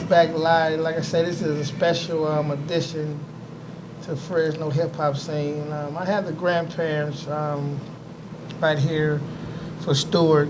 back live. Like I said, this is a special edition to Fresno hip hop scene. I have the grandparents right here for Stewart.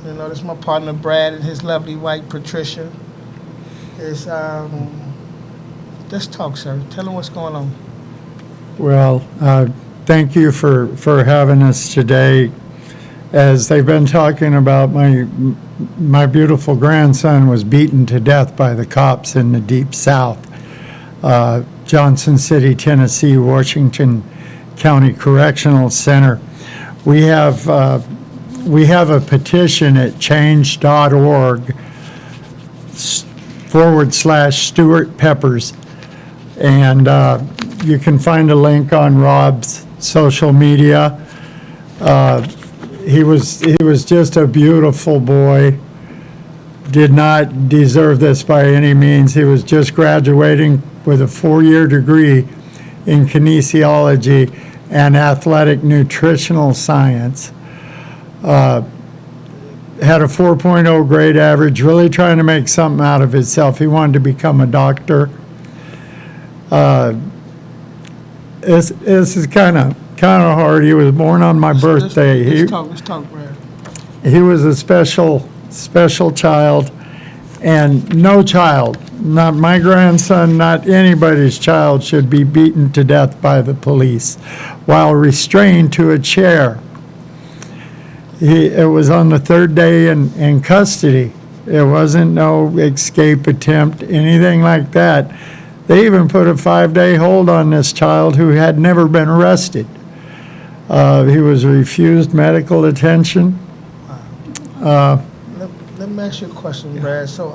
You know, this is my partner Brad and his lovely wife Patricia. It's just talk, sir. Tell them what's going on. Well, thank you for having us today. As they've been talking about, my beautiful grandson was beaten to death by the cops in the Deep South, Johnson City, Tennessee, Washington County Correctional Center. We have a petition at change.org/Stewart Peppers, and you can find a link on Rob's social media. He was just a beautiful boy. Did not deserve this by any means. He was just graduating with a 4-year degree in kinesiology and athletic nutritional science. Had a 4.0 grade average, really trying to make something out of himself. He wanted to become a doctor. This is kind of hard. He was born on my birthday. Let's talk, Brad. He was a special child, and no child, not my grandson, not anybody's child, should be beaten to death by the police while restrained to a chair. It was on the third day in custody. It wasn't no escape attempt, anything like that. They even put a 5-day hold on this child who had never been arrested. He was refused medical attention. Let me ask you a question, Brad. So,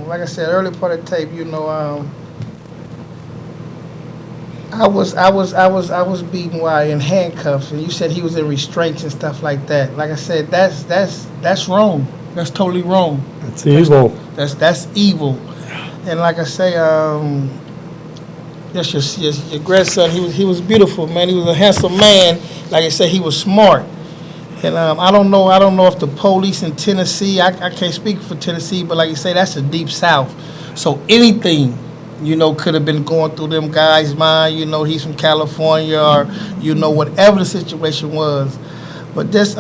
like I said, early part of the tape, you know, I was beaten while in handcuffs, and you said he was in restraints and stuff like that. Like I said, that's wrong. That's totally wrong. That's evil. That's evil. And like I say, that's your grandson. He was beautiful, man. He was a handsome man. Like I said, he was smart. And I don't know if the police in Tennessee, I can't speak for Tennessee, but like you say, that's the Deep South. So anything, you know, could have been going through them guys' mind. You know, he's from California, or you know, whatever the situation was. But this,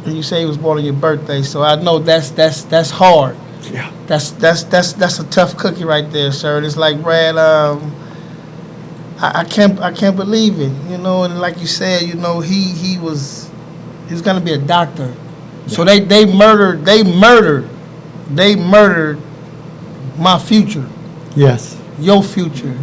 you say he was born on your birthday, so I know that's hard. Yeah. That's a tough cookie right there, sir. It's like, Brad, I can't believe it. You know, and like you said, you know, he was gonna be a doctor. Yeah. So they murdered my future. Yes. Your future.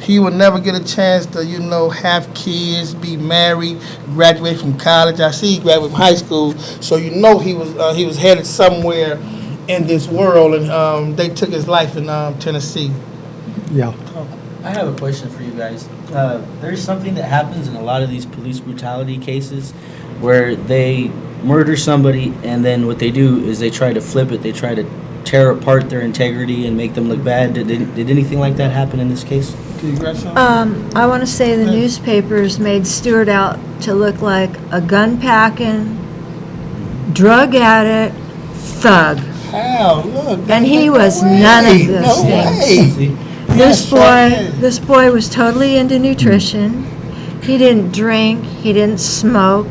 He would never get a chance to, you know, have kids, be married, graduate from college. I see he graduated from high school, so you know he was headed somewhere in this world, and they took his life in Tennessee. Yeah. I have a question for you guys. There's something that happens in a lot of these police brutality cases where they murder somebody, and then what they do is they try to flip it. They try to tear apart their integrity and make them look bad. Did anything like that happen in this case? I want to say the newspapers made Stewart out to look like a gun-packing, drug addict, thug. How? Look. And he was none of those things. See? This boy was totally into nutrition. He didn't drink. He didn't smoke.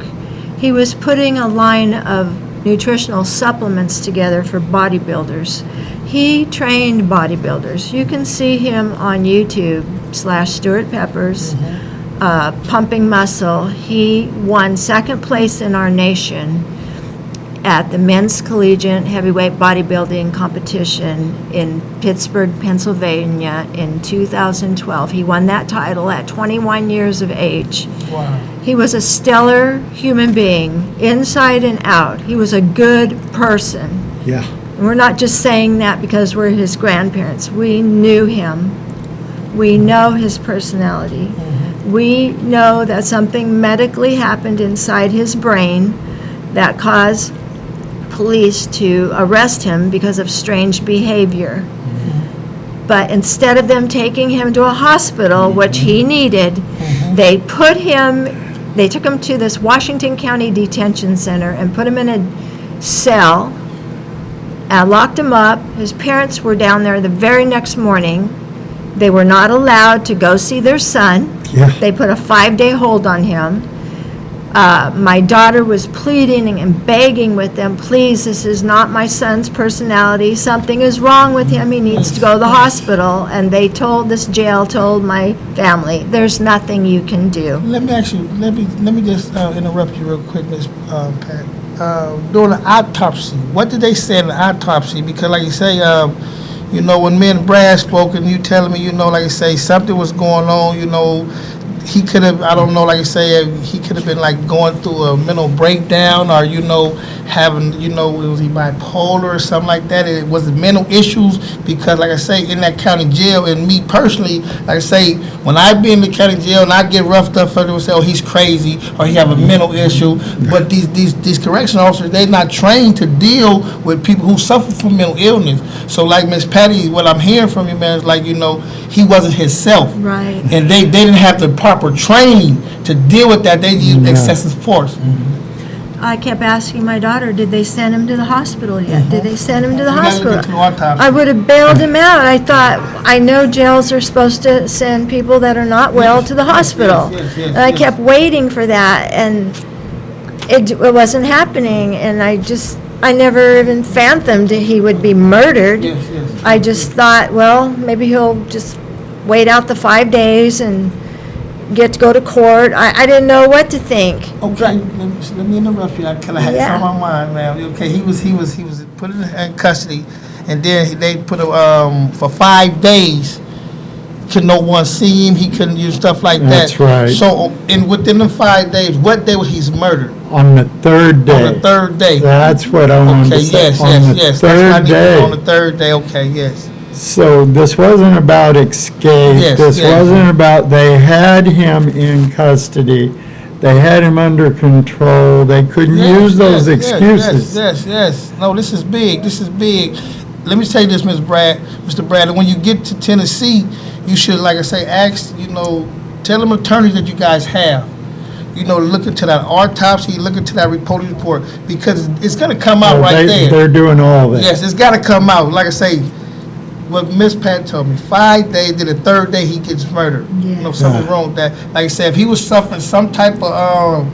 He was putting a line of nutritional supplements together for bodybuilders. He trained bodybuilders. You can see him on YouTube/Stewart Peppers, pumping muscle. He won second place in our nation at the men's collegiate heavyweight bodybuilding competition in Pittsburgh, Pennsylvania in 2012. He won that title at 21 years of age. Wow. He was a stellar human being, inside and out. He was a good person. Yeah. And we're not just saying that because we're his grandparents. We knew him. We know his personality. We know that something medically happened inside his brain that caused police to arrest him because of strange behavior. But instead of them taking him to a hospital, which he needed, they took him to this Washington County detention center and put him in a cell locked him up. His parents were down there the very next morning. They were not allowed to go see their son. Yeah. They put a 5-day hold on him. My daughter was pleading and begging with them, please, this is not my son's personality. Something is wrong with him. He needs to go to the hospital. And they told, this jail told my family, there's nothing you can do. Let me ask you, let me just interrupt you real quick, Miss Pat. During the autopsy, what did they say in the autopsy? Because like you say, you know, when me and Brad spoke and you telling me, you know, like you say, something was going on, you know, he could have, I don't know, like you say, he could have been like going through a mental breakdown or, you know, having, you know, was he bipolar or something like that? It was mental issues because, like I say, in that county jail, and me personally, like I say, when I be in the county jail and I get roughed up, for them say, oh, he's crazy or he have a mental issue. But these correctional officers, they're not trained to deal with people who suffer from mental illness. So like Miss Patty, what I'm hearing from you, man, is like, you know, he wasn't himself. Right. And they didn't have the proper training to deal with that. They used excessive force. I kept asking my daughter, did they send him to the hospital yet? Did they send him to the You gotta hospital? get to the autopsy. I would have bailed him out. I thought, I know jails are supposed to send people that are not well to the hospital. yes, And I kept waiting for that, and it wasn't happening, and I never even fathomed that he would be murdered. Yes, yes. I just thought, well, maybe he'll just wait out the 5 days and get to go to court. I didn't know what to think. Okay, let me interrupt you. I kind of had Yeah. it on my mind, man. Okay, he was put in custody, and then they put him for 5 days. Could no one see him? He couldn't use stuff like that. That's right. So, within the 5 days, what day was he murdered? On the third day. On the third day. That's what I wanted Okay, to say. yes. On the That's what I third need to know. On day. the third day. Okay, yes. So this wasn't about escape. Yes, This yes. wasn't about, they had him in custody. They had him under control. They couldn't use those excuses. Yes. No, this is big. This is big. Let me say this, Mr. Bradley. When you get to Tennessee, you should, like I say, ask, you know, tell them attorneys that you guys have. You know, look into that autopsy, look into that police report, because it's going to come out right there. They're doing all that. Yes, it's got to come out. Like I say, what Miss Pat told me, 5 days, then the third day he gets murdered. Yeah. You know, something wrong with that. Like I said, if he was suffering some type of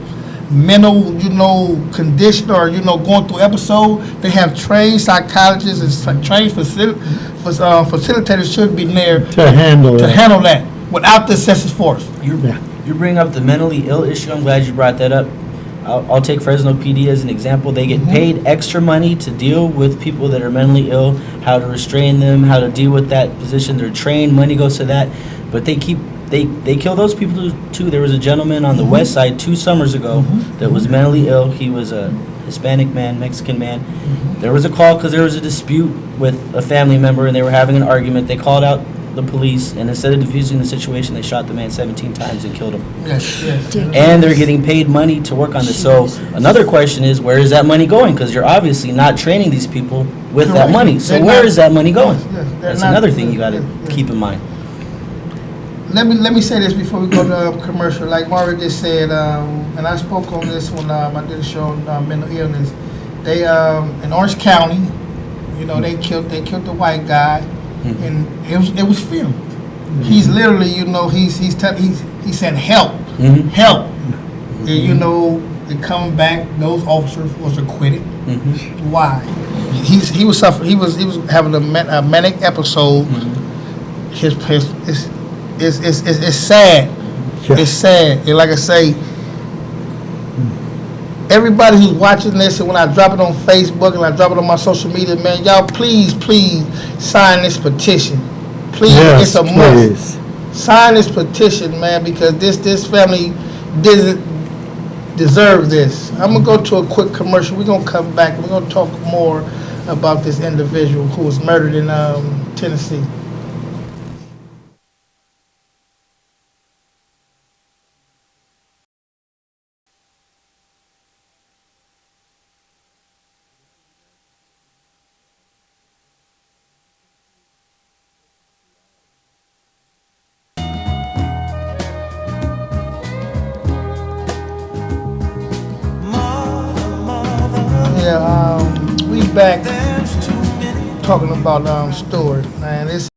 mental, you know, condition or, you know, going through episode, they have trained psychologists and trained facilitators should be there To handle to it. handle that without the excessive force. You bring up the mentally ill issue. I'm glad you brought that up. I'll take Fresno PD as an example. They get paid extra money to deal with people that are mentally ill, how to restrain them, how to deal with that position. They're trained, money goes to that. But they kill those people too. There was a gentleman on the west side 2 summers ago that was mentally ill. He was a Hispanic man, Mexican man. There was a call because there was a dispute with a family member and they were having an argument. They called out the police, and instead of diffusing the situation, they shot the man 17 times and killed him. Yes. And they're getting paid money to work on this. So another question is, where is that money going? Because you're obviously not training these people with that Correct. money. So They're where not- is that money going? Yes, they're That's not- another thing you got to yes. keep in mind. Let me say this before we go to commercial. Like Mario just said, and I spoke on this when I did a show on mental illness. They in Orange County, you know, they killed the white guy, and it was filmed. He's literally, you know, he said help, help, and you know, and coming back, those officers was acquitted. Why? He was suffering. He was having a manic episode. It's sad. Yeah. It's sad. And like I say, everybody who's watching this, and when I drop it on Facebook and I drop it on my social media, man, y'all please sign this petition. Please, Yes, it's a must. please. Sign this petition, man, because this family doesn't deserve this. I'm gonna go to a quick commercial. We're gonna come back and we're gonna talk more about this individual who was murdered in Tennessee. Yeah, we back. talking about Stewart, man. It's